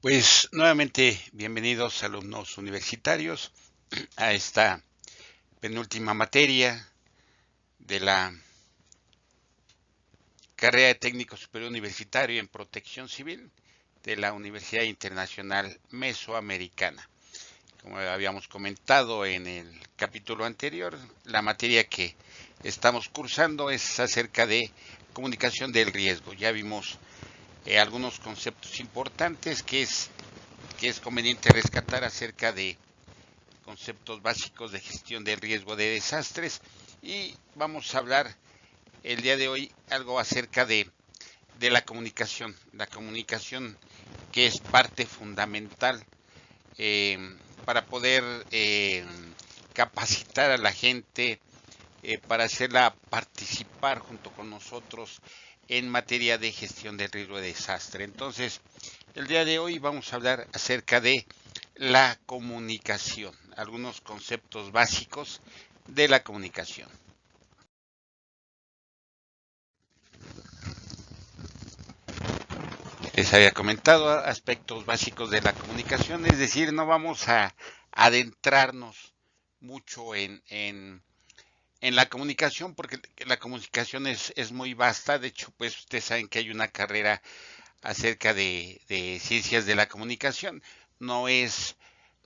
Pues nuevamente bienvenidos alumnos universitarios a esta penúltima materia de la carrera de técnico superior universitario en protección civil de la Universidad Internacional Mesoamericana. Como habíamos comentado en el capítulo anterior, la materia que estamos cursando es acerca de comunicación del riesgo. Ya vimos algunos conceptos importantes que es conveniente rescatar acerca de conceptos básicos de gestión del riesgo de desastres y vamos a hablar el día de hoy algo acerca de la comunicación que es parte fundamental eh, para poder capacitar a la gente, para hacerla participar junto con nosotros en materia de gestión del riesgo de desastre. Entonces, el día de hoy vamos a hablar acerca de la comunicación, algunos conceptos básicos de la comunicación. Les había comentado aspectos básicos de la comunicación, es decir, no vamos a adentrarnos mucho en la comunicación porque la comunicación es muy vasta. De hecho, pues ustedes saben que hay una carrera acerca de ciencias de la comunicación. No es,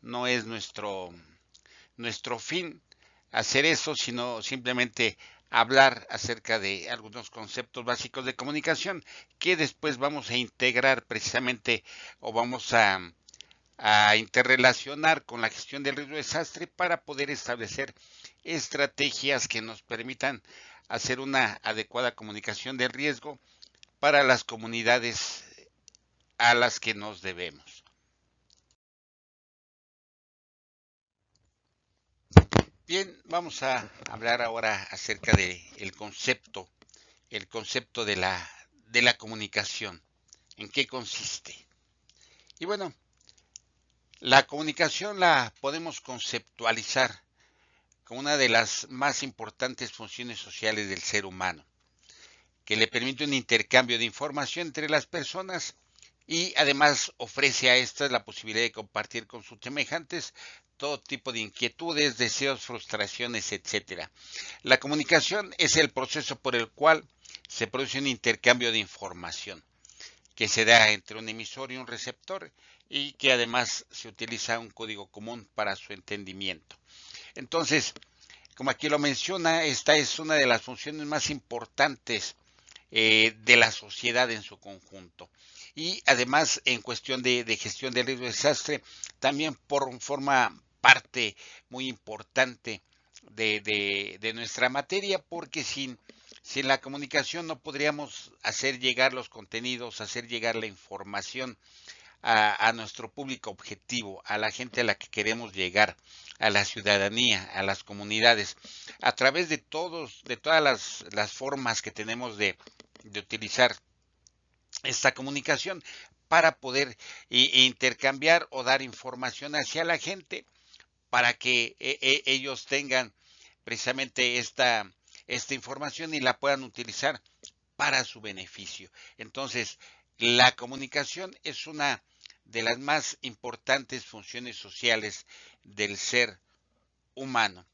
no es nuestro fin hacer eso, sino simplemente hablar acerca de algunos conceptos básicos de comunicación que después vamos a integrar precisamente o vamos a interrelacionar con la gestión del riesgo de desastre para poder establecer estrategias que nos permitan hacer una adecuada comunicación del riesgo para las comunidades a las que nos debemos. Bien, vamos a hablar ahora acerca de el concepto de la comunicación. ¿En qué consiste? Y bueno, la comunicación la podemos conceptualizar como una de las más importantes funciones sociales del ser humano, que le permite un intercambio de información entre las personas y además ofrece a estas la posibilidad de compartir con sus semejantes todo tipo de inquietudes, deseos, frustraciones, etcétera. La comunicación es el proceso por el cual se produce un intercambio de información que se da entre un emisor y un receptor y que además se utiliza un código común para su entendimiento. Entonces, como aquí lo menciona, esta es una de las funciones más importantes de la sociedad en su conjunto. Y además, en cuestión de gestión del riesgo de desastre, también forma parte muy importante de nuestra materia, porque sin la comunicación no podríamos hacer llegar los contenidos, hacer llegar la información a nuestro público objetivo, a la gente a la que queremos llegar, a la ciudadanía, a las comunidades, a través de todas las formas que tenemos de utilizar esta comunicación para poder intercambiar o dar información hacia la gente para que ellos tengan precisamente esta información y la puedan utilizar para su beneficio. Entonces, la comunicación es una de las más importantes funciones sociales del ser humano.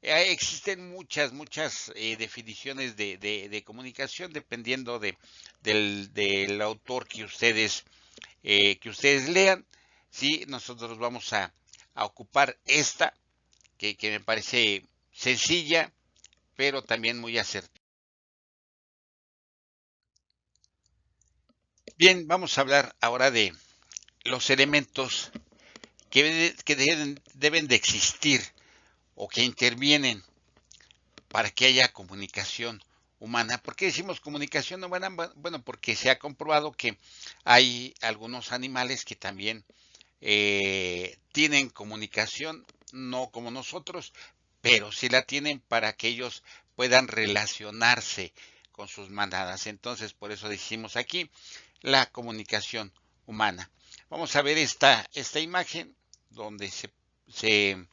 Existen muchas definiciones de comunicación dependiendo del autor que ustedes lean. Sí, nosotros vamos a ocupar esta que me parece sencilla, pero también muy acertada. Bien, vamos a hablar ahora de los elementos que deben de existir o que intervienen para que haya comunicación humana. ¿Por qué decimos comunicación humana? Bueno, porque se ha comprobado que hay algunos animales que también tienen comunicación, no como nosotros, pero sí la tienen para que ellos puedan relacionarse con sus manadas. Entonces, por eso decimos aquí la comunicación humana. Vamos a ver esta imagen donde se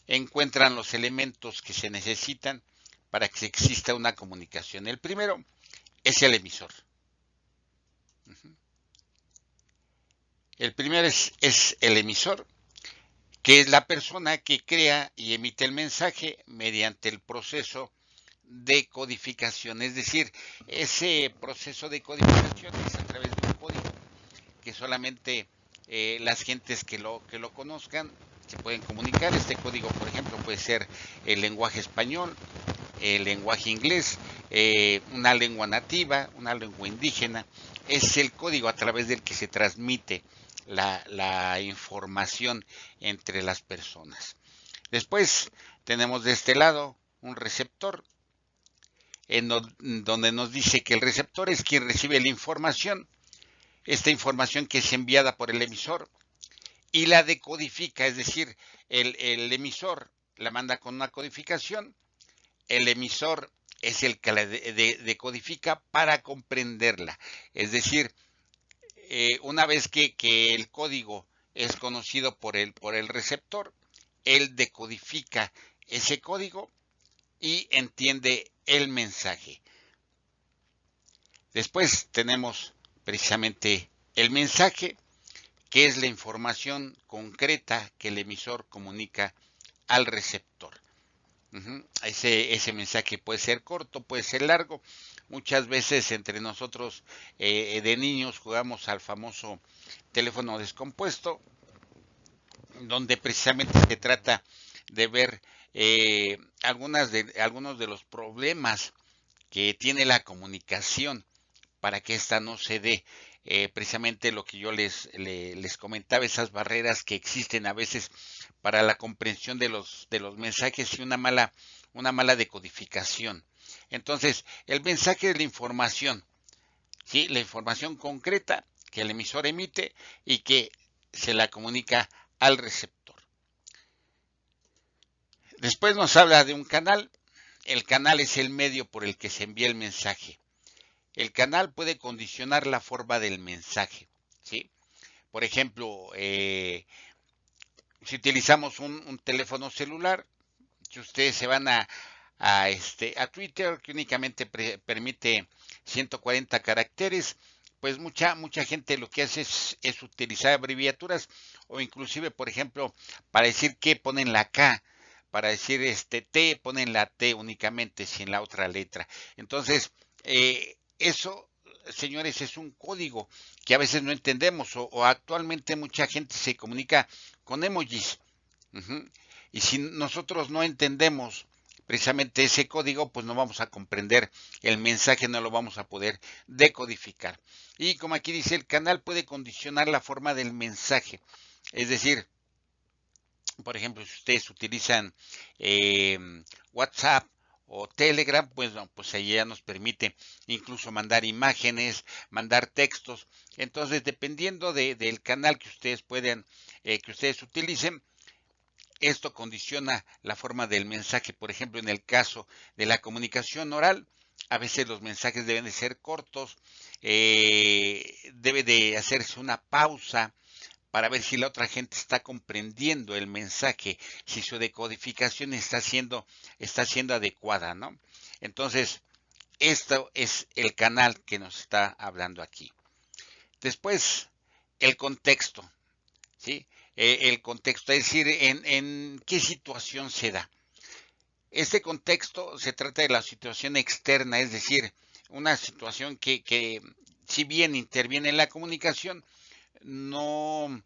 encuentran los elementos que se necesitan para que exista una comunicación. El primero es el emisor. El primero es el emisor, que es la persona que crea y emite el mensaje mediante el proceso de codificación. Es decir, ese proceso de codificación es a través de un código que solamente las gentes que lo conozcan se pueden comunicar. Este código, por ejemplo, puede ser el lenguaje español, el lenguaje inglés, una lengua nativa, una lengua indígena. Es el código a través del que se transmite la información entre las personas. Después tenemos de este lado un receptor, donde nos dice que el receptor es quien recibe la información, esta información que es enviada por el emisor y la decodifica, es decir, el emisor la manda con una codificación, el emisor es el que la decodifica para comprenderla, es decir, una vez que el código es conocido por el receptor, él decodifica ese código y entiende el mensaje. Después tenemos precisamente el mensaje, que es la información concreta que el emisor comunica al receptor. Ese mensaje puede ser corto, puede ser largo. Muchas veces entre nosotros de niños jugamos al famoso teléfono descompuesto, donde precisamente se trata de ver algunos de los problemas que tiene la comunicación para que esta no se dé. Precisamente lo que yo les comentaba, esas barreras que existen a veces para la comprensión de los mensajes y una mala decodificación. Entonces, el mensaje es la información, ¿sí? La información concreta que el emisor emite y que se la comunica al receptor. Después nos habla de un canal. El canal es el medio por el que se envía el mensaje. El canal puede condicionar la forma del mensaje, ¿sí? Por ejemplo, si utilizamos un teléfono celular, si ustedes se van a Twitter, que únicamente permite 140 caracteres, pues mucha gente lo que hace es utilizar abreviaturas o inclusive, por ejemplo, para decir que ponen la K, para decir T ponen la T únicamente sin la otra letra. Entonces, eso, señores, es un código que a veces no entendemos o actualmente mucha gente se comunica con emojis. Ujú. Y si nosotros no entendemos precisamente ese código, pues no vamos a comprender el mensaje, no lo vamos a poder decodificar. Y como aquí dice, el canal puede condicionar la forma del mensaje. Es decir, por ejemplo, si ustedes utilizan eh, WhatsApp o Telegram, pues, no, pues ahí ya nos permite incluso mandar imágenes, mandar textos. Entonces, dependiendo del canal que ustedes que ustedes utilicen, esto condiciona la forma del mensaje. Por ejemplo, en el caso de la comunicación oral, a veces los mensajes deben de ser cortos, debe de hacerse una pausa para ver si la otra gente está comprendiendo el mensaje, si su decodificación está siendo adecuada, ¿no? Entonces, esto es el canal que nos está hablando aquí. Después, el contexto, ¿sí? El contexto, es decir, en qué situación se da. Este contexto se trata de la situación externa, es decir, una situación que si bien interviene en la comunicación, no,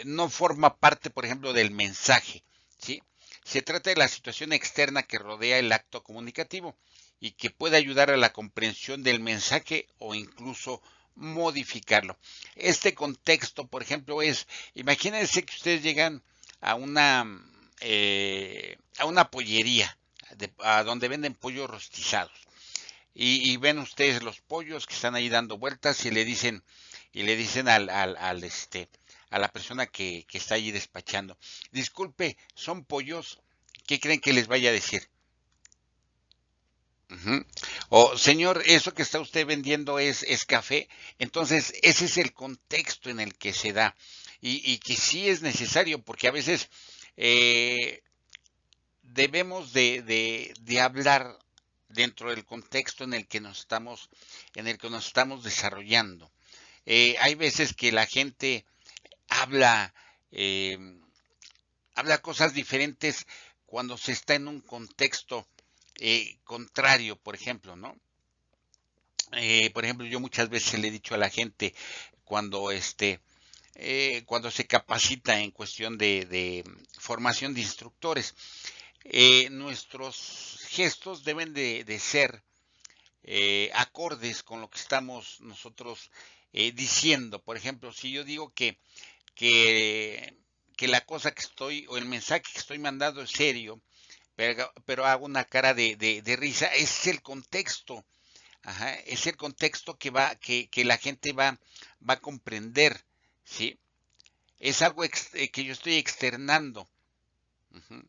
no forma parte, por ejemplo, del mensaje, ¿sí? Se trata de la situación externa que rodea el acto comunicativo y que puede ayudar a la comprensión del mensaje o incluso modificarlo. Este contexto, por ejemplo, imagínense que ustedes llegan a una pollería, a donde venden pollos rostizados, y ven ustedes los pollos que están ahí dando vueltas y le dicen a la persona que está allí despachando, disculpe, son pollos, ¿qué creen que les vaya a decir? Ujú. O señor, eso que está usted vendiendo es café. Entonces, ese es el contexto en el que se da y que sí es necesario porque a veces eh, debemos de hablar dentro del contexto en el que nos estamos desarrollando. Hay veces que la gente habla, eh, habla cosas diferentes cuando se está en un contexto contrario, por ejemplo, ¿no? Por ejemplo, yo muchas veces le he dicho a la gente cuando cuando se capacita en cuestión de formación de instructores, nuestros gestos deben de ser acordes con lo que estamos nosotros diciendo. Por ejemplo, si yo digo que, que la cosa que estoy o el mensaje que estoy mandando es serio, pero hago una cara de risa, es el contexto. Ajá, es el contexto que la gente va a comprender, ¿sí? Es algo que yo estoy externando. Ujú.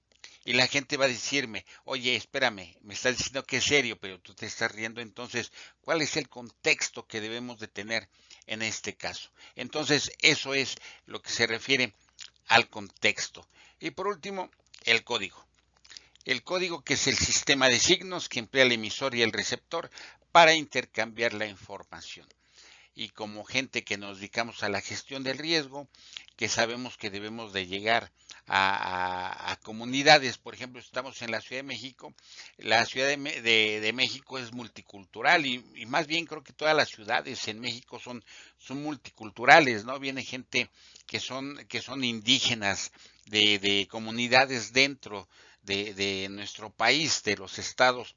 Y la gente va a decirme, oye, espérame, me estás diciendo que es serio, pero tú te estás riendo, entonces, ¿cuál es el contexto que debemos de tener en este caso? Entonces, eso es lo que se refiere al contexto. Y por último, el código. El código, que es el sistema de signos que emplea el emisor y el receptor para intercambiar la información. Y como gente que nos dedicamos a la gestión del riesgo, que sabemos que debemos de llegar a comunidades. Por ejemplo, estamos en la Ciudad de México. La Ciudad de México es multicultural y más bien creo que todas las ciudades en México son multiculturales, ¿no? Viene gente que son indígenas de comunidades dentro de nuestro país, de los estados,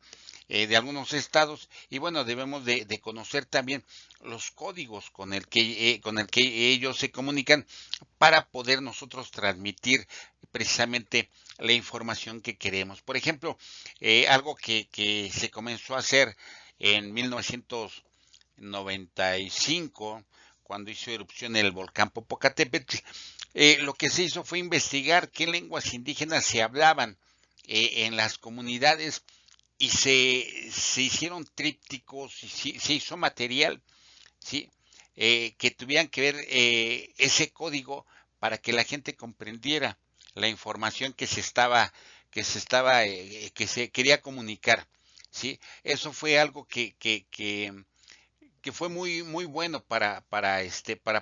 de algunos estados, y bueno, debemos de conocer también los códigos con el que ellos se comunican para poder nosotros transmitir precisamente la información que queremos. Por ejemplo, algo que se comenzó a hacer en 1995, cuando hizo erupción el volcán Popocatépetl, lo que se hizo fue investigar qué lenguas indígenas se hablaban en las comunidades y se hicieron trípticos, y se hizo material, ¿sí? Que tuvieran que ver ese código para que la gente comprendiera la información que se quería comunicar, ¿sí? Eso fue algo que fue muy bueno para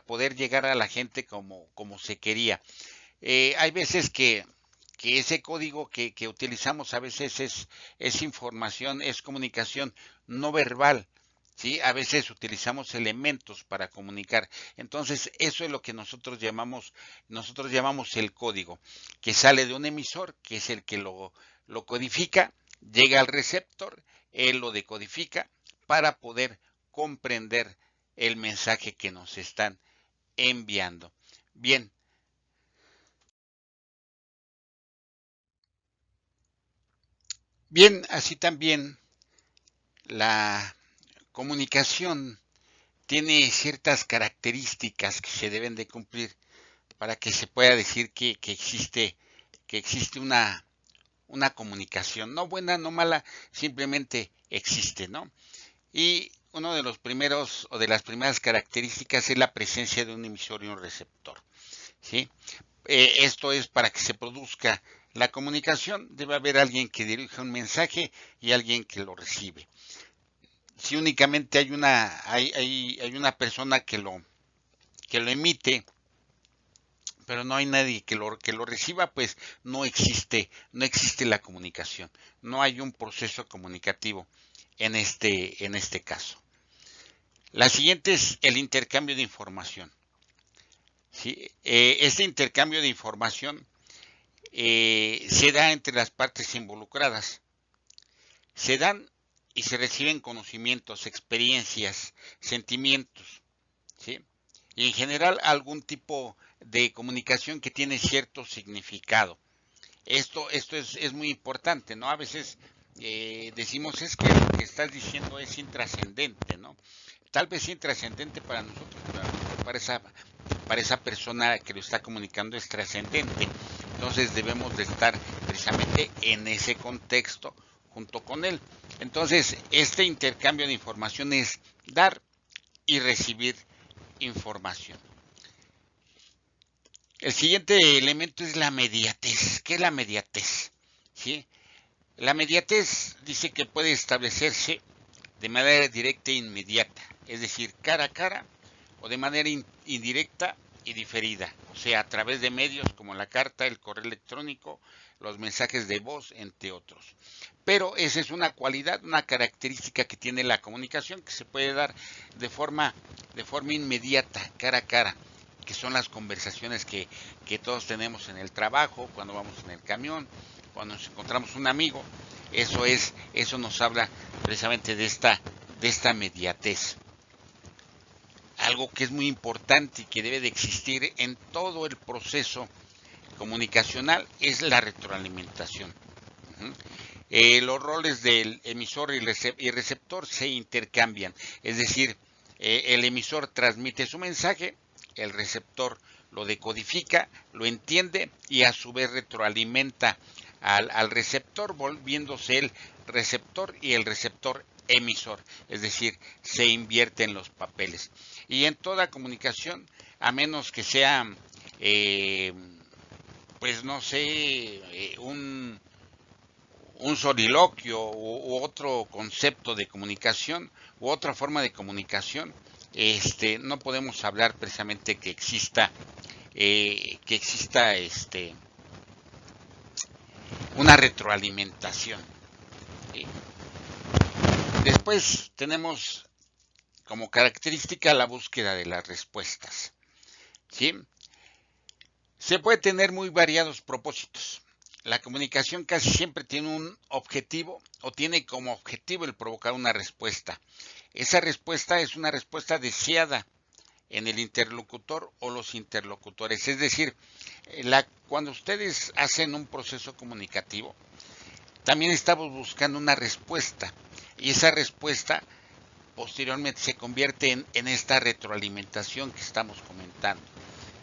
poder llegar a la gente como se quería. Hay veces que ese código que utilizamos a veces es información, es comunicación no verbal, ¿sí? A veces utilizamos elementos para comunicar. Entonces, eso es lo que nosotros llamamos el código, que sale de un emisor, que es el que lo codifica, llega al receptor, él lo decodifica para poder comprender el mensaje que nos están enviando. Bien, bien, así también la comunicación tiene ciertas características que se deben de cumplir para que se pueda decir que existe una comunicación, no buena, no mala, simplemente existe, ¿no? Y uno de los primeros o de las primeras características es la presencia de un emisor y un receptor, ¿sí? Esto es para que se produzca la comunicación, debe haber alguien que dirige un mensaje y alguien que lo recibe. Si únicamente hay una persona que lo emite, pero no hay nadie que lo reciba, pues no existe la comunicación, no hay un proceso comunicativo en este caso. La siguiente es el intercambio de información. ¿Sí? Este intercambio de información se da entre las partes involucradas. Se dan y se reciben conocimientos, experiencias, sentimientos, ¿sí? Y en general algún tipo de comunicación que tiene cierto significado. Esto es muy importante, ¿no? A veces decimos es que lo que estás diciendo es intrascendente, ¿no? Tal vez intrascendente para nosotros, pero para esa persona que lo está comunicando es trascendente. Entonces debemos de estar precisamente en ese contexto junto con él. Entonces, este intercambio de información es dar y recibir información. El siguiente elemento es la mediatez. ¿Qué es la mediatez? ¿Sí? La mediatez dice que puede establecerse de manera directa e inmediata, es decir, cara a cara o de manera indirecta y diferida, o sea, a través de medios como la carta, el correo electrónico, los mensajes de voz, entre otros. Pero esa es una cualidad, una característica que tiene la comunicación que se puede dar de forma inmediata, cara a cara, que son las conversaciones que todos tenemos en el trabajo, cuando vamos en el camión, cuando nos encontramos un amigo. Eso nos habla precisamente de esta mediatez. Algo que es muy importante y que debe de existir en todo el proceso comunicacional es la retroalimentación. Los roles del emisor y receptor se intercambian, es decir, el emisor transmite su mensaje, el receptor lo decodifica, lo entiende y a su vez retroalimenta al receptor, volviéndose el receptor y el receptor emisor, es decir, se invierten los papeles. Y en toda comunicación, a menos que sea, pues no sé, un soliloquio u otro concepto de comunicación u otra forma de comunicación, no podemos hablar precisamente que exista una retroalimentación. ¿Sí? Después tenemos como característica la búsqueda de las respuestas. ¿Sí? Se puede tener muy variados propósitos. La comunicación casi siempre tiene un objetivo o tiene como objetivo el provocar una respuesta. Esa respuesta es una respuesta deseada en el interlocutor o los interlocutores. Es decir, cuando ustedes hacen un proceso comunicativo, también estamos buscando una respuesta y esa respuesta posteriormente se convierte en esta retroalimentación que estamos comentando.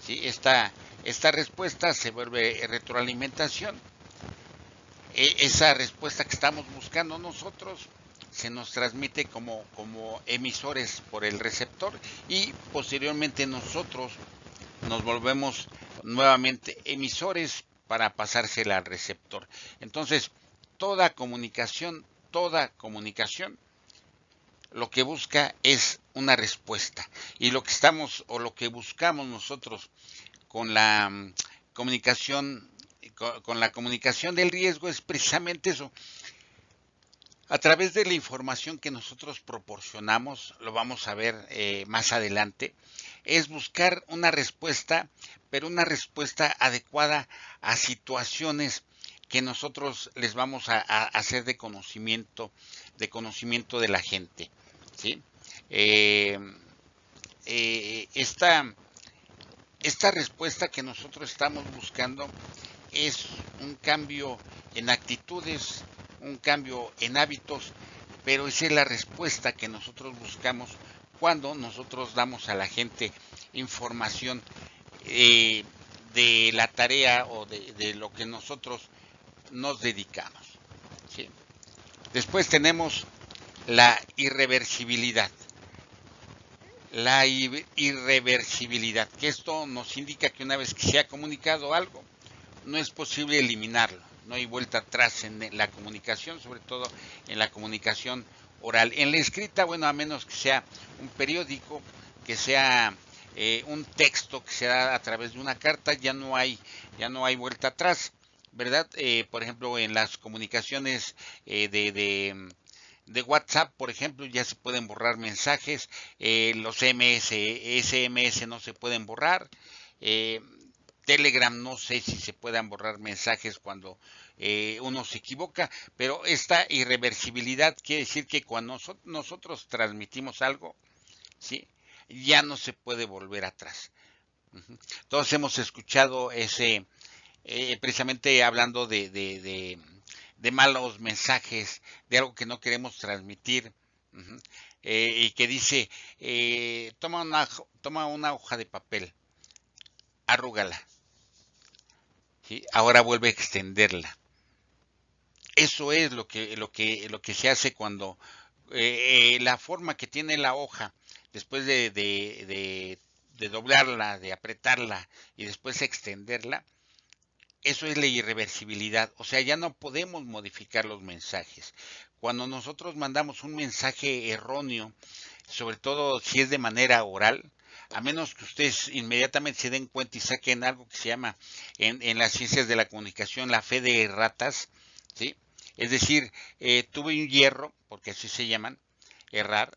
¿Sí? Esta respuesta se vuelve retroalimentación. Esa respuesta que estamos buscando nosotros se nos transmite como emisores por el receptor y posteriormente nosotros nos volvemos nuevamente emisores para pasársela al receptor. Entonces, toda comunicación lo que busca es una respuesta. Y lo que buscamos nosotros con la comunicación del riesgo es precisamente eso. A través de la información que nosotros proporcionamos, lo vamos a ver más adelante, es buscar una respuesta, pero una respuesta adecuada a situaciones que nosotros les vamos a hacer de conocimiento de la gente. ¿Sí? Esta respuesta que nosotros estamos buscando es un cambio en actitudes, un cambio en hábitos, pero esa es la respuesta que nosotros buscamos cuando nosotros damos a la gente información de la tarea o de lo que nosotros nos dedicamos. ¿Sí? Después tenemos la irreversibilidad. La irreversibilidad, que esto nos indica que una vez que se ha comunicado algo, no es posible eliminarlo, no hay vuelta atrás en la comunicación, sobre todo en la comunicación oral. En la escrita, bueno, a menos que sea un periódico, que sea un texto que se da a través de una carta, ya no hay vuelta atrás, ¿verdad? Por ejemplo, en las comunicaciones de WhatsApp, por ejemplo, ya se pueden borrar mensajes, los SMS no se pueden borrar, Telegram no sé si se puedan borrar mensajes cuando uno se equivoca, pero esta irreversibilidad quiere decir que cuando nosotros transmitimos algo, ¿sí? Ya no se puede volver atrás. Todos hemos escuchado precisamente hablando de malos mensajes, de algo que no queremos transmitir, y que dice, toma una hoja de papel, arrúgala, ¿sí? Ahora vuelve a extenderla. Eso es lo que se hace cuando la forma que tiene la hoja, después de doblarla, de apretarla y después extenderla, eso es la irreversibilidad, o sea, ya no podemos modificar los mensajes. Cuando nosotros mandamos un mensaje erróneo, sobre todo si es de manera oral, a menos que ustedes inmediatamente se den cuenta y saquen algo que se llama en las ciencias de la comunicación la fe de ratas, ¿sí? Es decir, tuve un hierro, porque así se llaman, errar,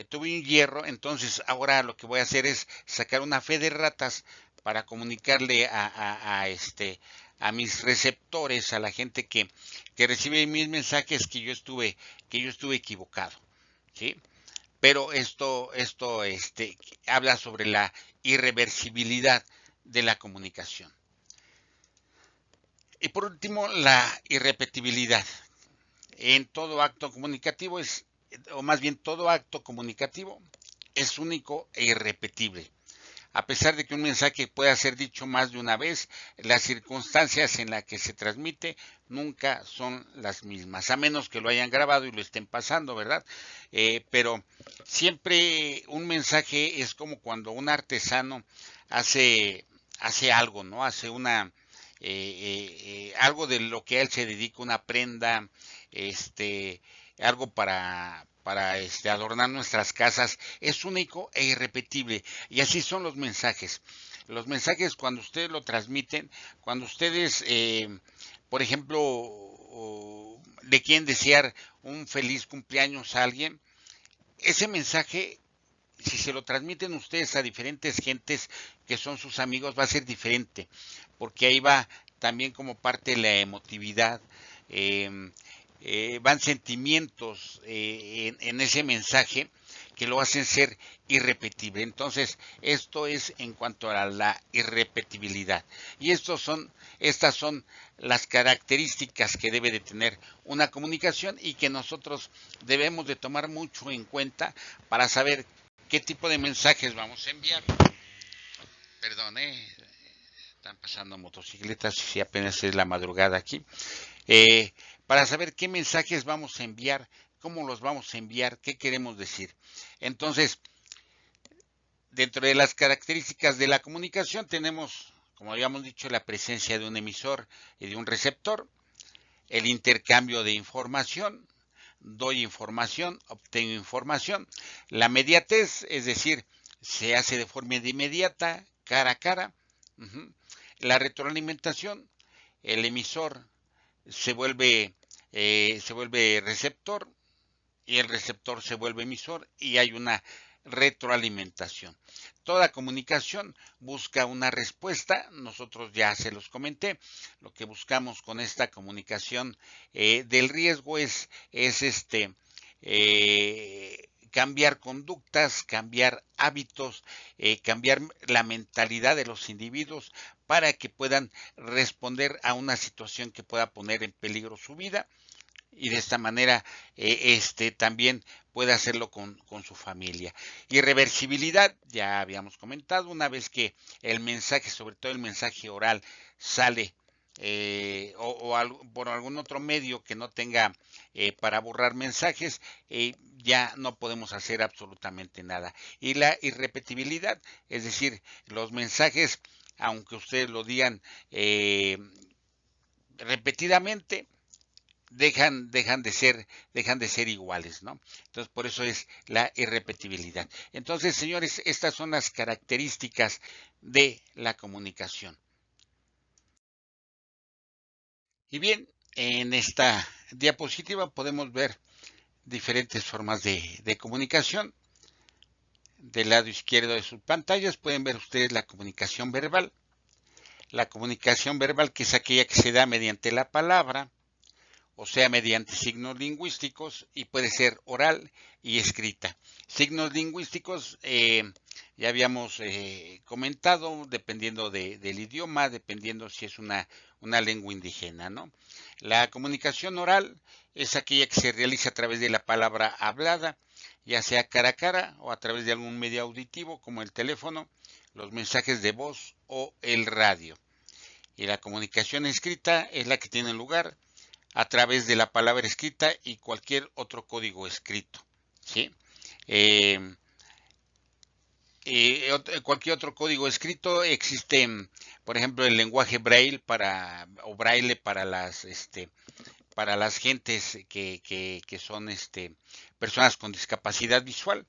tuve un hierro, entonces ahora lo que voy a hacer es sacar una fe de ratas para comunicarle a mis receptores, a la gente que recibe mis mensajes que yo estuve equivocado, ¿sí? Pero esto habla sobre la irreversibilidad de la comunicación. Y por último, la irrepetibilidad. En todo acto comunicativo o más bien todo acto comunicativo es único e irrepetible. A pesar de que un mensaje pueda ser dicho más de una vez, las circunstancias en las que se transmite nunca son las mismas, a menos que lo hayan grabado y lo estén pasando, ¿verdad? Pero siempre un mensaje es como cuando un artesano hace, hace algo, ¿no? Hace algo de lo que a él se dedica, una prenda, este, algo para adornar nuestras casas, es único e irrepetible. Y así son los mensajes. Los mensajes cuando ustedes lo transmiten, cuando ustedes, por ejemplo, le quieren desear un feliz cumpleaños a alguien, ese mensaje, si se lo transmiten ustedes a diferentes gentes que son sus amigos, va a ser diferente, porque ahí va también como parte de la emotividad, eh, van sentimientos en ese mensaje que lo hacen ser irrepetible. Entonces, esto es en cuanto a la irrepetibilidad. Y estas son las características que debe de tener una comunicación y que nosotros debemos de tomar mucho en cuenta para saber qué tipo de mensajes vamos a enviar. Perdón, están pasando motocicletas y apenas es la madrugada aquí. Eh, para saber qué mensajes vamos a enviar, cómo los vamos a enviar, qué queremos decir. Entonces, dentro de las características de la comunicación tenemos, como habíamos dicho, la presencia de un emisor y de un receptor, el intercambio de información, doy información, obtengo información, la mediatez, es decir, se hace de forma inmediata, cara a cara, la retroalimentación, el emisor se vuelve receptor y el receptor se vuelve emisor y hay una retroalimentación. Toda comunicación busca una respuesta, nosotros ya se los comenté, lo que buscamos con esta comunicación del riesgo cambiar conductas, cambiar hábitos, cambiar la mentalidad de los individuos para que puedan responder a una situación que pueda poner en peligro su vida y de esta manera también puede hacerlo con su familia. Irreversibilidad, ya habíamos comentado, una vez que el mensaje, sobre todo el mensaje oral, sale por algún otro medio que no tenga para borrar mensajes, ya no podemos hacer absolutamente nada. Y la irrepetibilidad, es decir, los mensajes, aunque ustedes lo digan repetidamente, dejan de ser iguales, ¿no? Entonces, por eso es la irrepetibilidad. Entonces, señores, estas son las características de la comunicación. Y bien, en esta diapositiva podemos ver diferentes formas de comunicación. Del lado izquierdo de sus pantallas pueden ver ustedes la comunicación verbal. La comunicación verbal, que es aquella que se da mediante la palabra, o sea, mediante signos lingüísticos, y puede ser oral y escrita. Signos lingüísticos, ya habíamos comentado, dependiendo del idioma, dependiendo si es una lengua indígena, ¿no? La comunicación oral es aquella que se realiza a través de la palabra hablada, ya sea cara a cara o a través de algún medio auditivo como el teléfono, los mensajes de voz o el radio. Y la comunicación escrita es la que tiene lugar a través de la palabra escrita y cualquier otro código escrito, ¿sí? Eh, Cualquier otro código escrito existe, por ejemplo, el lenguaje braille para las gentes que son personas con discapacidad visual,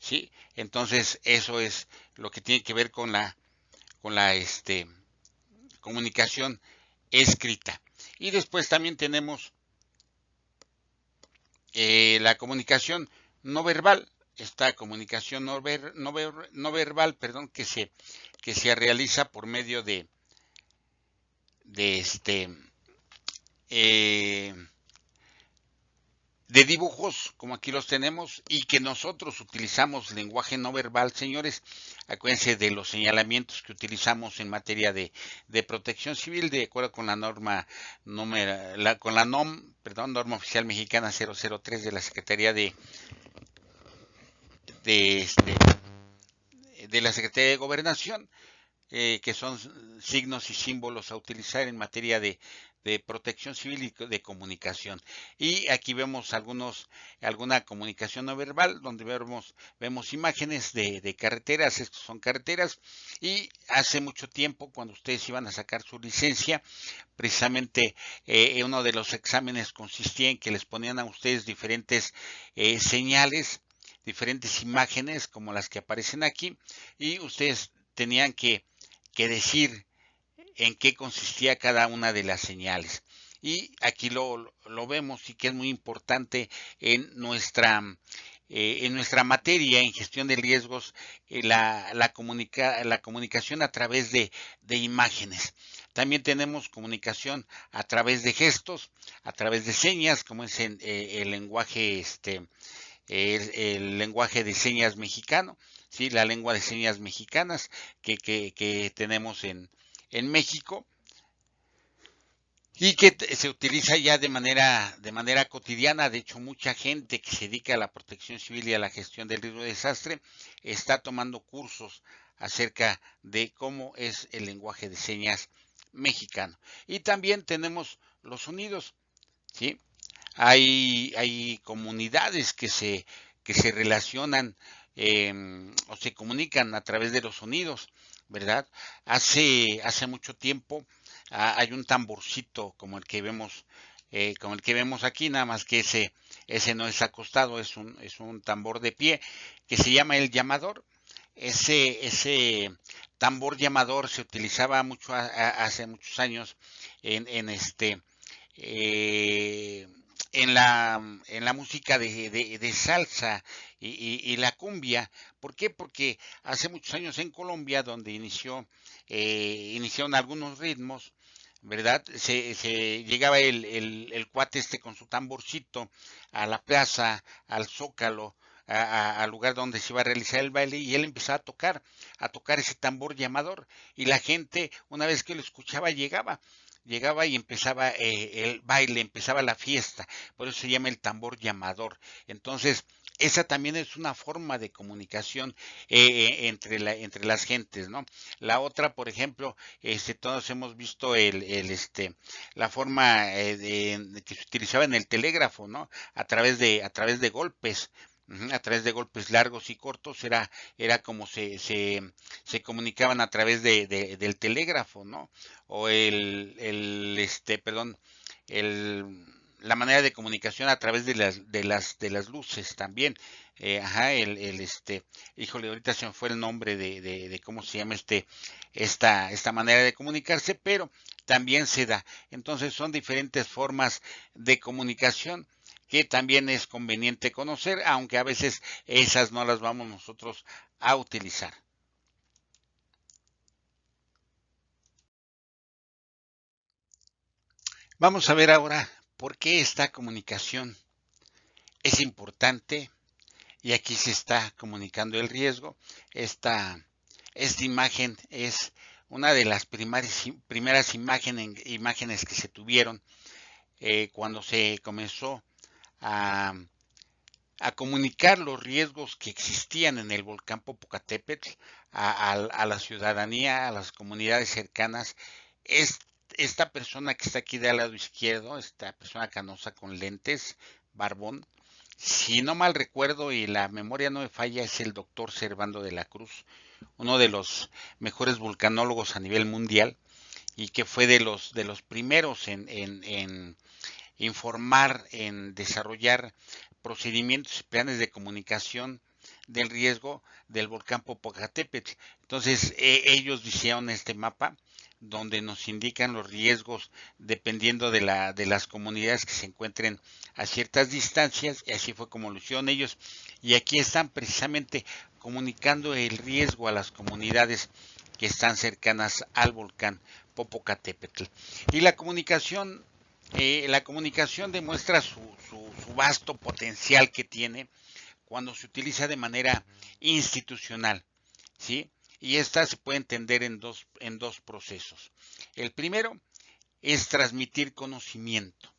¿sí? Entonces, eso es lo que tiene que ver con la comunicación escrita. Y después también tenemos la comunicación no verbal, esta comunicación no verbal, perdón, que se realiza por medio de eh, de dibujos, como aquí los tenemos, y que nosotros utilizamos lenguaje no verbal, señores. Acuérdense de los señalamientos que utilizamos en materia de protección civil, de acuerdo con la norma, con la NOM, perdón, norma oficial mexicana 003 de la Secretaría de, este, de la Secretaría de Gobernación, que son signos y símbolos a utilizar en materia de protección civil y de comunicación. Y aquí vemos alguna comunicación no verbal, donde vemos imágenes de carreteras, estos son carreteras, y hace mucho tiempo, cuando ustedes iban a sacar su licencia, precisamente uno de los exámenes consistía en que les ponían a ustedes diferentes señales, diferentes imágenes como las que aparecen aquí, y ustedes tenían que decir en qué consistía cada una de las señales. Y aquí lo vemos y que es muy importante en nuestra materia en gestión de riesgos, la comunicación a través de imágenes. También tenemos comunicación a través de gestos, a través de señas, como es el lenguaje el lenguaje de señas mexicano, ¿sí? La lengua de señas mexicanas que tenemos en México y que se utiliza ya de manera cotidiana. De hecho, mucha gente que se dedica a la protección civil y a la gestión del riesgo de desastre está tomando cursos acerca de cómo es el lenguaje de señas mexicano. Y también tenemos los sonidos, ¿sí? Hay comunidades que se relacionan o se comunican a través de los sonidos, ¿verdad? Hace mucho tiempo hay un tamborcito como el que vemos aquí, nada más que ese no es acostado, es un tambor de pie que se llama el llamador. Ese tambor llamador se utilizaba mucho hace muchos años en eh, en la música de salsa y la cumbia. ¿Por qué? Porque hace muchos años en Colombia, donde iniciaron algunos ritmos, ¿verdad? Se llegaba el cuate con su tamborcito a la plaza, al zócalo, al lugar donde se iba a realizar el baile, y él empezaba a tocar ese tambor llamador, y la gente, una vez que lo escuchaba, llegaba y empezaba el baile, empezaba la fiesta, por eso se llama el tambor llamador. Entonces, esa también es una forma de comunicación entre las gentes, ¿no? La otra, por ejemplo, todos hemos visto la forma que se utilizaba en el telégrafo, ¿no? A través de golpes. A través de golpes largos y cortos era como se comunicaban a través del telégrafo, ¿no? O perdón, la manera de comunicación a través de las luces también. Ajá, híjole, ahorita se me fue el nombre de cómo se llama esta manera de comunicarse, pero también se da. Entonces son diferentes formas de comunicación que también es conveniente conocer, aunque a veces esas no las vamos nosotros a utilizar. Vamos a ver ahora por qué esta comunicación es importante, y aquí se está comunicando el riesgo. Esta, esta imagen es una de las primeras imágenes que se tuvieron cuando se comenzó a, a comunicar los riesgos que existían en el volcán Popocatépetl a la ciudadanía, a las comunidades cercanas. Es, esta persona que está aquí del lado izquierdo, esta persona canosa con lentes, barbón, si no mal recuerdo y la memoria no me falla, es el doctor Servando de la Cruz, uno de los mejores vulcanólogos a nivel mundial, y que fue de los primeros en informar, en desarrollar procedimientos y planes de comunicación del riesgo del volcán Popocatépetl. Entonces, ellos hicieron este mapa donde nos indican los riesgos dependiendo de las comunidades que se encuentren a ciertas distancias, y así fue como lo hicieron ellos. Y aquí están precisamente comunicando el riesgo a las comunidades que están cercanas al volcán Popocatépetl. Y la comunicación demuestra su vasto potencial que tiene cuando se utiliza de manera institucional, ¿sí? Y esta se puede entender en dos procesos. El primero es transmitir conocimiento,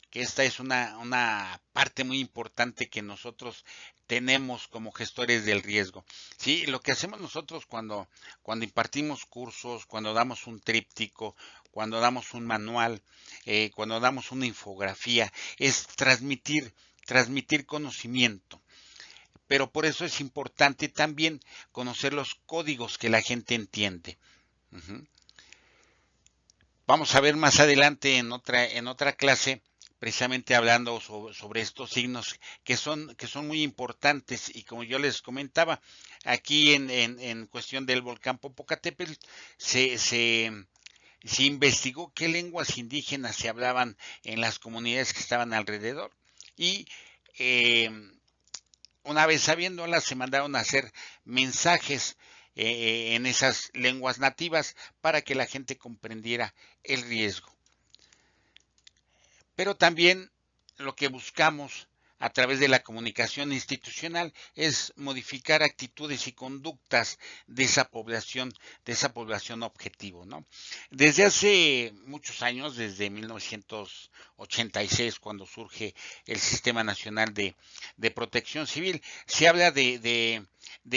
que esta es una parte muy importante que nosotros tenemos como gestores del riesgo. ¿Sí? Lo que hacemos nosotros cuando impartimos cursos, cuando damos un tríptico, cuando damos un manual, cuando damos una infografía, es transmitir conocimiento. Pero por eso es importante también conocer los códigos que la gente entiende. Uh-huh. Vamos a ver más adelante en otra clase, precisamente hablando sobre estos signos que son muy importantes, y como yo les comentaba, aquí en cuestión del volcán Popocatépetl se investigó qué lenguas indígenas se hablaban en las comunidades que estaban alrededor, y eh, una vez sabiéndolas se mandaron a hacer mensajes en esas lenguas nativas para que la gente comprendiera el riesgo. Pero también lo que buscamos a través de la comunicación institucional es modificar actitudes y conductas de esa población objetivo, ¿no? Desde hace muchos años, desde 1986, cuando surge el Sistema Nacional de Protección Civil, se habla de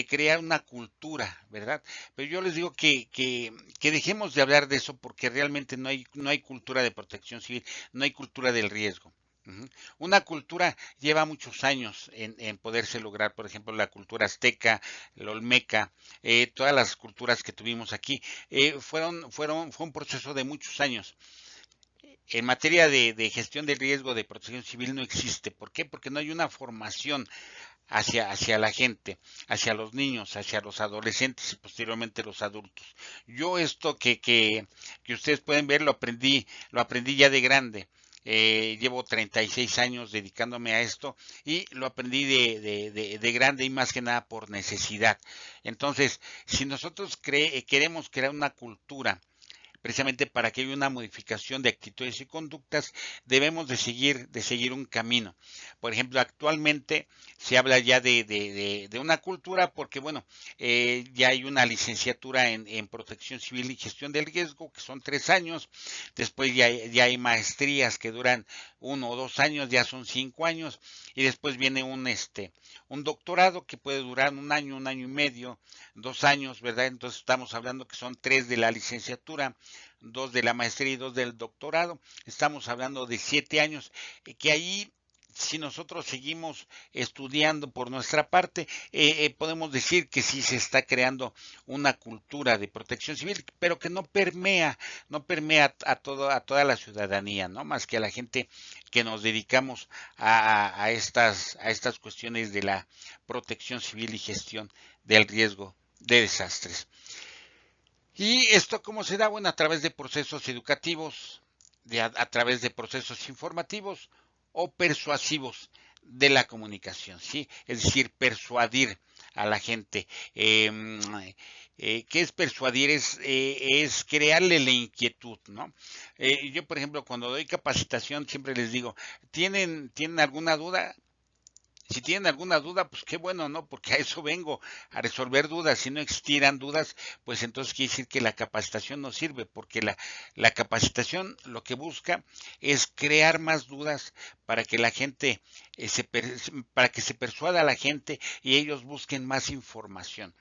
crear una cultura, ¿verdad? Pero yo les digo que dejemos de hablar de eso, porque realmente no hay cultura de protección civil, no hay cultura del riesgo. Ujú. Una cultura lleva muchos años en poderse lograr, por ejemplo, la cultura azteca, la olmeca, todas las culturas que tuvimos aquí, fue un proceso de muchos años. En materia de gestión del riesgo de protección civil no existe. ¿Por qué? Porque no hay una formación hacia la gente, hacia los niños, hacia los adolescentes y posteriormente los adultos. Yo esto que ustedes pueden ver lo aprendí ya de grande. Llevo 36 años dedicándome a esto, y lo aprendí de grande, y más que nada por necesidad. Entonces, si nosotros queremos crear una cultura precisamente para que haya una modificación de actitudes y conductas, debemos de seguir un camino. Por ejemplo, actualmente se habla ya de una cultura porque, bueno, ya hay una licenciatura en protección civil y gestión del riesgo, que son 3 años. Después ya hay maestrías que duran 1 o 2 años, ya son 5 años, y después viene un doctorado que puede durar un año y medio, 2 años, ¿verdad? Entonces estamos hablando que son 3 de la licenciatura, 2 de la maestría y 2 del doctorado. Estamos hablando de 7 años, que ahí, si nosotros seguimos estudiando por nuestra parte, podemos decir que sí se está creando una cultura de protección civil, pero que no permea a toda la ciudadanía, ¿no? Más que a la gente que nos dedicamos a estas cuestiones de la protección civil y gestión del riesgo de desastres. ¿Y esto cómo se da? Bueno, a través de procesos educativos, a través de procesos informativos o persuasivos de la comunicación, ¿sí? Es decir, persuadir a la gente. ¿Qué es persuadir? Es crearle la inquietud, ¿no? Yo, por ejemplo, cuando doy capacitación, siempre les digo, ¿tienen alguna duda? Si tienen alguna duda, pues qué bueno, ¿no? Porque a eso vengo, a resolver dudas. Si no existieran dudas, pues entonces quiere decir que la capacitación no sirve, porque la capacitación lo que busca es crear más dudas para que la gente, para que se persuada a la gente y ellos busquen más información.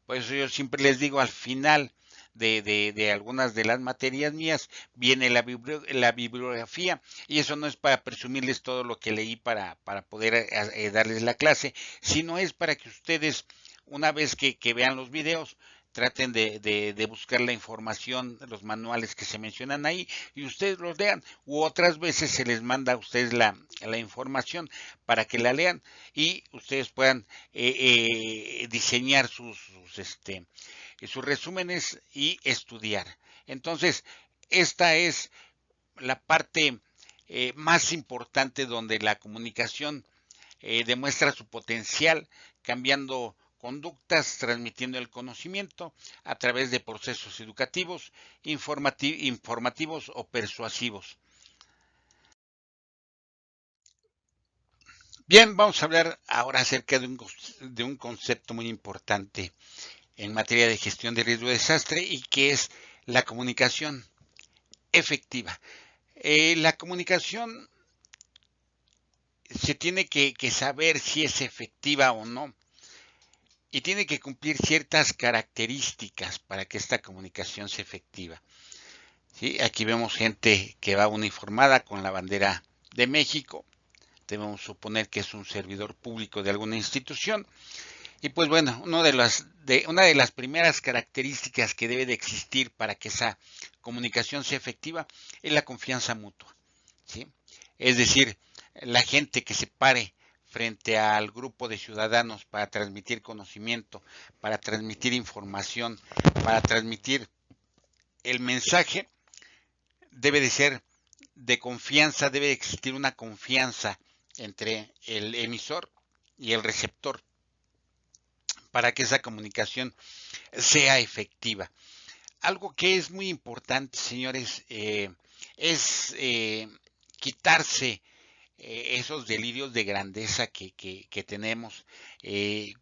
Por eso yo siempre les digo, al final de algunas de las materias mías viene la bibliografía, y eso no es para presumirles todo lo que leí para poder darles la clase, sino es para que ustedes, una vez que vean los videos, traten de buscar la información, los manuales que se mencionan ahí, y ustedes los lean, u otras veces se les manda a ustedes la información para que la lean y ustedes puedan diseñar sus resúmenes y estudiar. Entonces, esta es la parte más importante donde la comunicación demuestra su potencial cambiando conductas, transmitiendo el conocimiento a través de procesos educativos, informativos o persuasivos. Bien, vamos a hablar ahora acerca de un concepto muy importante en materia de gestión de riesgo de desastre y que es la comunicación efectiva. La comunicación se tiene que saber si es efectiva o no y tiene que cumplir ciertas características para que esta comunicación sea efectiva. ¿Sí? Aquí vemos gente que va uniformada con la bandera de México. Debemos suponer que es un servidor público de alguna institución. Y pues bueno, una de las primeras características que debe de existir para que esa comunicación sea efectiva es la confianza mutua. ¿Sí? Es decir, la gente que se pare frente al grupo de ciudadanos para transmitir conocimiento, para transmitir información, para transmitir el mensaje, debe de ser de confianza, debe existir una confianza entre el emisor y el receptor para que esa comunicación sea efectiva. Algo que es muy importante, señores, es quitarse esos delirios de grandeza que tenemos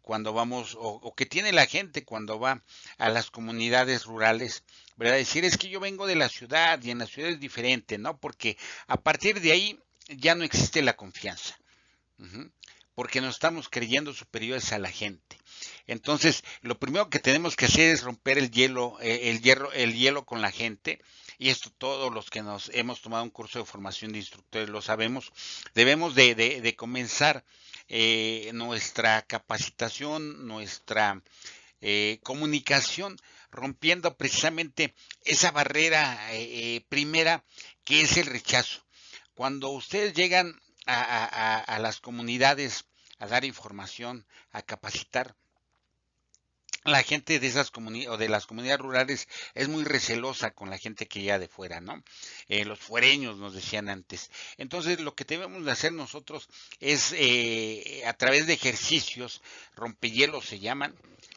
cuando vamos, o que tiene la gente cuando va a las comunidades rurales, ¿verdad? Decir, es que yo vengo de la ciudad y en la ciudad es diferente, ¿no? Porque a partir de ahí ya no existe la confianza. Uh-huh. Porque nos estamos creyendo superiores a la gente. Entonces, lo primero que tenemos que hacer es romper el hielo con la gente. Y esto todos los que nos hemos tomado un curso de formación de instructores lo sabemos. Debemos de comenzar nuestra capacitación, nuestra comunicación, rompiendo precisamente esa barrera primera que es el rechazo. Cuando ustedes llegan a las comunidades a dar información, a capacitar, la gente de esas comunidades o de las comunidades rurales es muy recelosa con la gente que llega de fuera, ¿no? Los fuereños nos decían antes. Entonces, lo que debemos de hacer nosotros es, a través de ejercicios, rompehielos se llaman,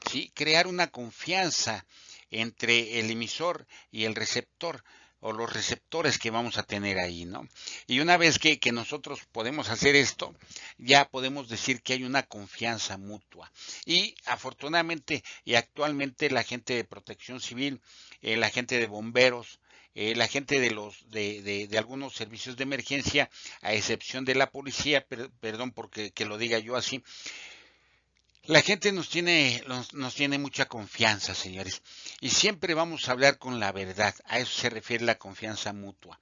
¿sí? Crear una confianza entre el emisor y el receptor o los receptores que vamos a tener ahí, ¿no? Y una vez que nosotros podemos hacer esto, ya podemos decir que hay una confianza mutua. Y afortunadamente y actualmente la gente de protección civil, la gente de bomberos, la gente de algunos servicios de emergencia, a excepción de la policía, perdón porque que lo diga yo así, la gente nos tiene mucha confianza, señores, y siempre vamos a hablar con la verdad. A eso se refiere la confianza mutua.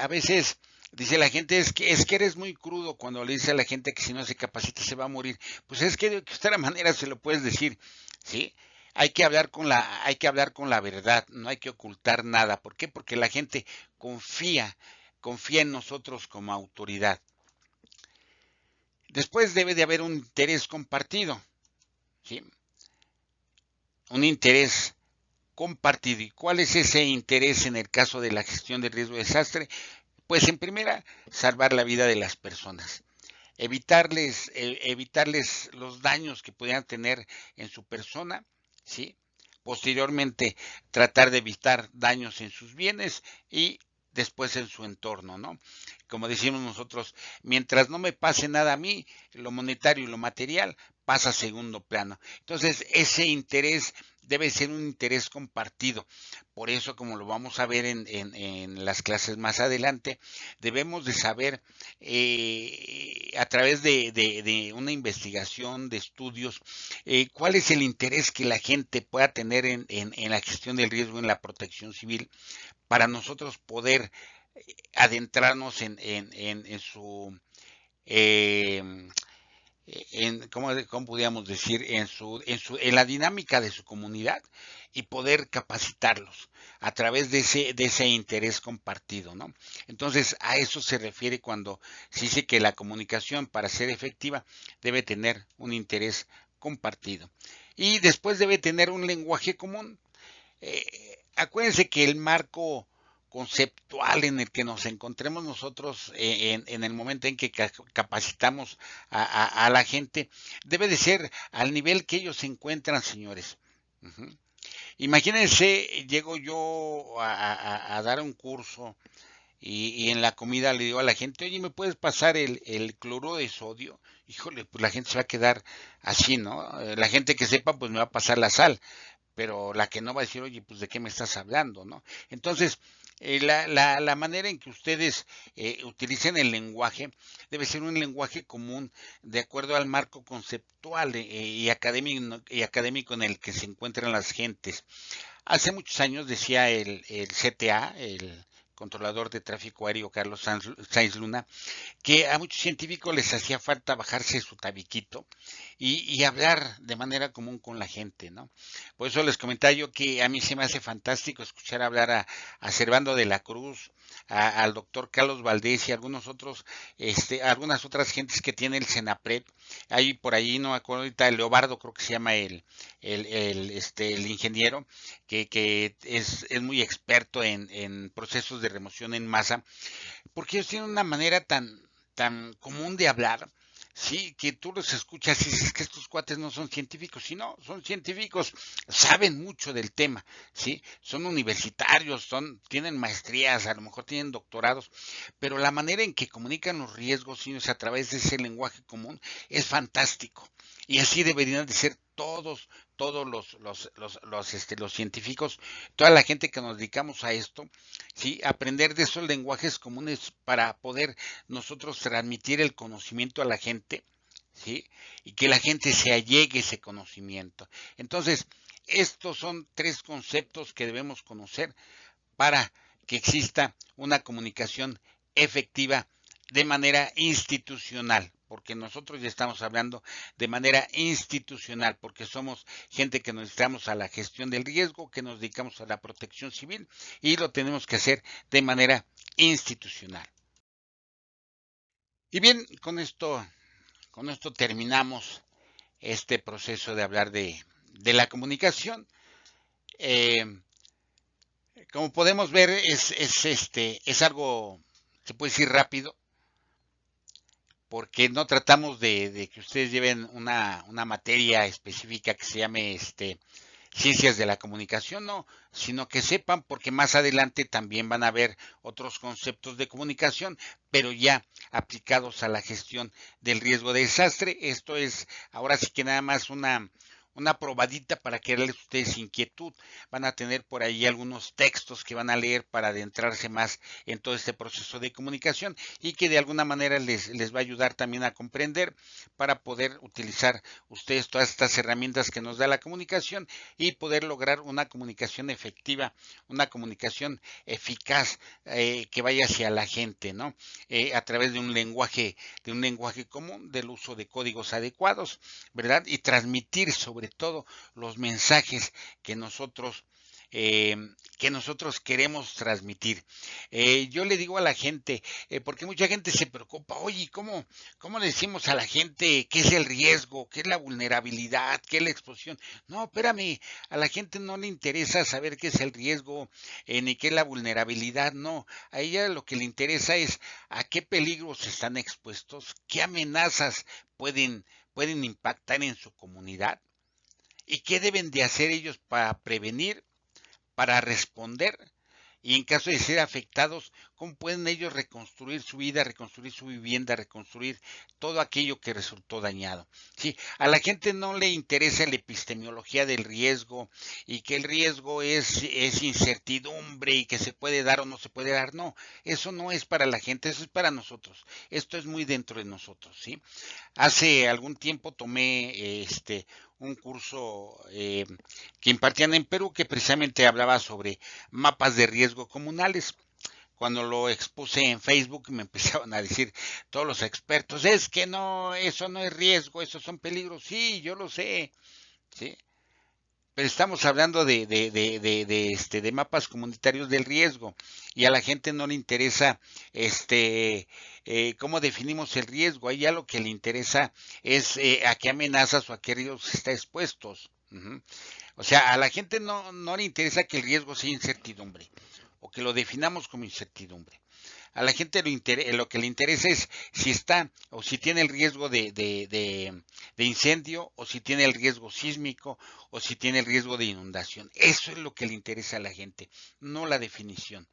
A veces dice la gente, es que eres muy crudo cuando le dice a la gente que si no se capacita se va a morir. Pues es que de otra manera se lo puedes decir, ¿sí? Hay que hablar con la verdad, no hay que ocultar nada. ¿Por qué? Porque la gente confía en nosotros como autoridad. Después debe de haber un interés compartido, ¿sí? Un interés compartido. ¿Y cuál es ese interés en el caso de la gestión de riesgo de desastre? Pues en primera, salvar la vida de las personas, evitarles los daños que pudieran tener en su persona, ¿sí? Posteriormente, tratar de evitar daños en sus bienes y después en su entorno, ¿no? Como decimos nosotros, mientras no me pase nada a mí, lo monetario y lo material pasa a segundo plano. Entonces, ese interés debe ser un interés compartido. Por eso, como lo vamos a ver en las clases más adelante, debemos de saber a través de una investigación, de estudios, cuál es el interés que la gente pueda tener en la gestión del riesgo, en la protección civil, para nosotros poder adentrarnos eh, ¿cómo podríamos decir? En la dinámica de su comunidad y poder capacitarlos a través de ese interés compartido, ¿no? Entonces, a eso se refiere cuando se dice que la comunicación, para ser efectiva, debe tener un interés compartido. Y después debe tener un lenguaje común. Acuérdense que el marco conceptual en el que nos encontremos nosotros en el momento en que capacitamos a la gente debe de ser al nivel que ellos se encuentran, señores. Ujú. Imagínense, llego yo a dar un curso y en la comida le digo a la gente, oye, ¿me puedes pasar el cloruro de sodio? Híjole, pues la gente se va a quedar así, ¿no? La gente que sepa, pues me va a pasar la sal, pero la que no va a decir, oye, pues de qué me estás hablando, ¿no? Entonces, la manera en que ustedes utilicen el lenguaje debe ser un lenguaje común de acuerdo al marco conceptual y académico en el que se encuentran las gentes. Hace muchos años decía el CTA, el controlador de tráfico aéreo Carlos Sainz Luna, que a muchos científicos les hacía falta bajarse su tabiquito y hablar de manera común con la gente, ¿no? Por eso les comentaba yo que a mí se me hace fantástico escuchar hablar a Servando de la Cruz, al doctor Carlos Valdés y algunos otros, algunas otras gentes que tiene el Senapred. Hay por ahí, no me acuerdo ahorita, Leobardo creo que se llama el ingeniero, que es muy experto en procesos de remoción en masa, porque ellos tienen una manera tan común de hablar, sí, que tú los escuchas y dices que estos cuates no son científicos, sí, no, son científicos, saben mucho del tema, sí, son universitarios, tienen maestrías, a lo mejor tienen doctorados, pero la manera en que comunican los riesgos, sí, a través de ese lenguaje común es fantástico. Y así deberían de ser todos los científicos, toda la gente que nos dedicamos a esto, ¿sí? Aprender de esos lenguajes comunes para poder nosotros transmitir el conocimiento a la gente, ¿sí? Y que la gente se allegue ese conocimiento. Entonces, estos son tres conceptos que debemos conocer para que exista una comunicación efectiva de manera institucional, porque nosotros ya estamos hablando de manera institucional, porque somos gente que nos dedicamos a la gestión del riesgo, que nos dedicamos a la protección civil y lo tenemos que hacer de manera institucional. Y bien, con esto terminamos este proceso de hablar de la comunicación. Eh, Como podemos ver, es algo, se puede decir rápido, porque no tratamos de que ustedes lleven una materia específica que se llame ciencias de la comunicación, no, sino que sepan, porque más adelante también van a ver otros conceptos de comunicación, pero ya aplicados a la gestión del riesgo de desastre. Esto es ahora sí que nada más una probadita para que les ustedes inquietud. Van a tener por ahí algunos textos que van a leer para adentrarse más en todo este proceso de comunicación y que de alguna manera les va a ayudar también a comprender para poder utilizar ustedes todas estas herramientas que nos da la comunicación y poder lograr una comunicación efectiva, una comunicación eficaz que vaya hacia la gente, ¿no? A través de un lenguaje común, del uso de códigos adecuados, ¿verdad? Y transmitir sobre todo los mensajes que nosotros eh, que nosotros queremos transmitir. Yo le digo a la gente, porque mucha gente se preocupa, oye, ¿cómo le decimos a la gente qué es el riesgo, qué es la vulnerabilidad, qué es la exposición? No, espérame, a la gente no le interesa saber qué es el riesgo, ni qué es la vulnerabilidad, no. A ella lo que le interesa es a qué peligros están expuestos, qué amenazas pueden impactar en su comunidad y qué deben de hacer ellos para prevenir, para responder y en caso de ser afectados, cómo pueden ellos reconstruir su vida, reconstruir su vivienda, reconstruir todo aquello que resultó dañado. Sí, a la gente no le interesa la epistemología del riesgo y que el riesgo es incertidumbre y que se puede dar o no se puede dar. No, eso no es para la gente, eso es para nosotros. Esto es muy dentro de nosotros, ¿sí? Hace algún tiempo tomé un curso que impartían en Perú que precisamente hablaba sobre mapas de riesgo comunales. cuando lo expuse en Facebook me empezaron a decir todos los expertos, es que no, eso no es riesgo, esos son peligros. Sí, yo lo sé, ¿sí? Pero estamos hablando de mapas comunitarios del riesgo y a la gente no le interesa cómo definimos el riesgo. A ella lo que le interesa es a qué amenazas o a qué riesgos está expuestos. Ujú. O sea, a la gente no le interesa que el riesgo sea incertidumbre o que lo definamos como incertidumbre. A la gente lo que le interesa es si está o si tiene el riesgo de incendio o si tiene el riesgo sísmico o si tiene el riesgo de inundación. Eso es lo que le interesa a la gente, no la definición,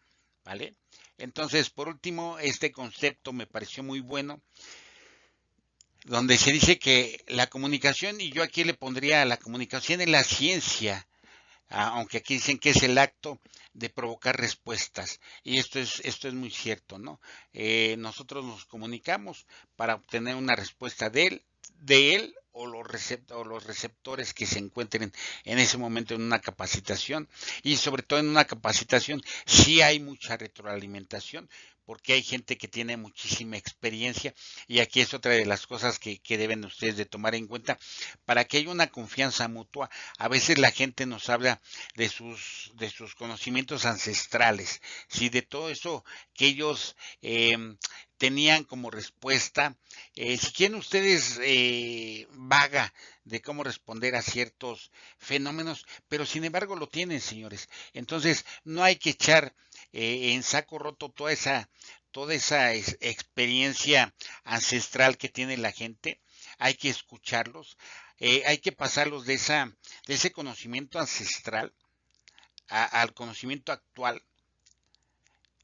¿vale? Entonces, por último, este concepto me pareció muy bueno, donde se dice que la comunicación, y yo aquí le pondría la comunicación en la ciencia, aunque aquí dicen que es el acto de provocar respuestas. Y esto es muy cierto, ¿no? Nosotros nos comunicamos para obtener una respuesta de él o los receptores que se encuentren en ese momento en una capacitación. Y sobre todo en una capacitación sí hay mucha retroalimentación, porque hay gente que tiene muchísima experiencia y aquí es otra de las cosas que deben ustedes de tomar en cuenta para que haya una confianza mutua. A veces la gente nos habla de sus conocimientos ancestrales, ¿sí? De todo eso que ellos tenían como respuesta. Si quieren ustedes vaga de cómo responder a ciertos fenómenos, pero sin embargo lo tienen, señores. Entonces no hay que echar en saco roto toda esa experiencia ancestral que tiene la gente. Hay que escucharlos, hay que pasarlos de ese conocimiento ancestral al conocimiento actual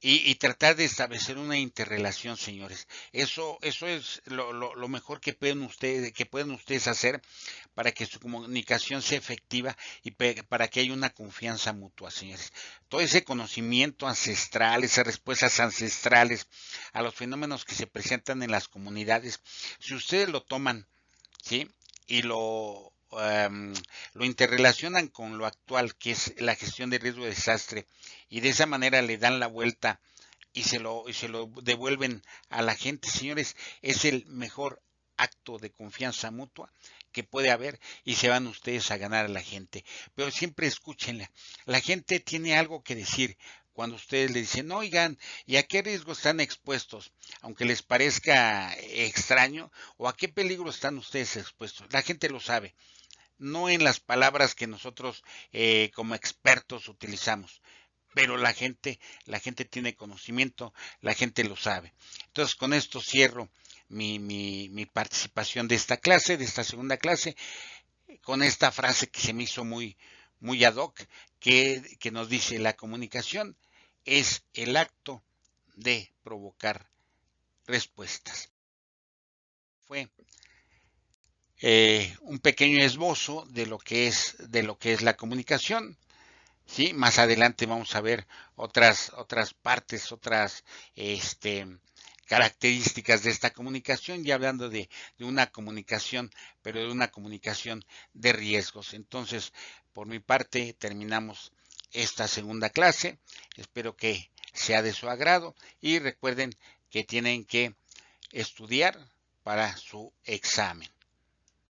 y tratar de establecer una interrelación, señores. Eso es lo mejor que pueden ustedes hacer para que su comunicación sea efectiva y para que haya una confianza mutua, señores. Todo ese conocimiento ancestral, esas respuestas ancestrales a los fenómenos que se presentan en las comunidades, si ustedes lo toman, ¿sí? Y lo interrelacionan con lo actual, que es la gestión de riesgo de desastre, y de esa manera le dan la vuelta y se lo devuelven a la gente, señores, es el mejor acto de confianza mutua que puede haber y se van ustedes a ganar a la gente. Pero siempre escúchenla. La gente tiene algo que decir cuando ustedes le dicen, oigan, ¿y a qué riesgo están expuestos? Aunque les parezca extraño, o a qué peligro están ustedes expuestos. La gente lo sabe, no en las palabras que nosotros como expertos utilizamos, pero la gente tiene conocimiento, la gente lo sabe. Entonces, con esto cierro mi participación de esta clase, de esta segunda clase, con esta frase que se me hizo muy, muy ad hoc, que nos dice, la comunicación es el acto de provocar respuestas. Fue un pequeño esbozo de lo que es la comunicación. Sí, más adelante vamos a ver otras partes, otras este, características de esta comunicación, ya hablando de una comunicación, pero de una comunicación de riesgos. Entonces, por mi parte, terminamos esta segunda clase. Espero que sea de su agrado y recuerden que tienen que estudiar para su examen.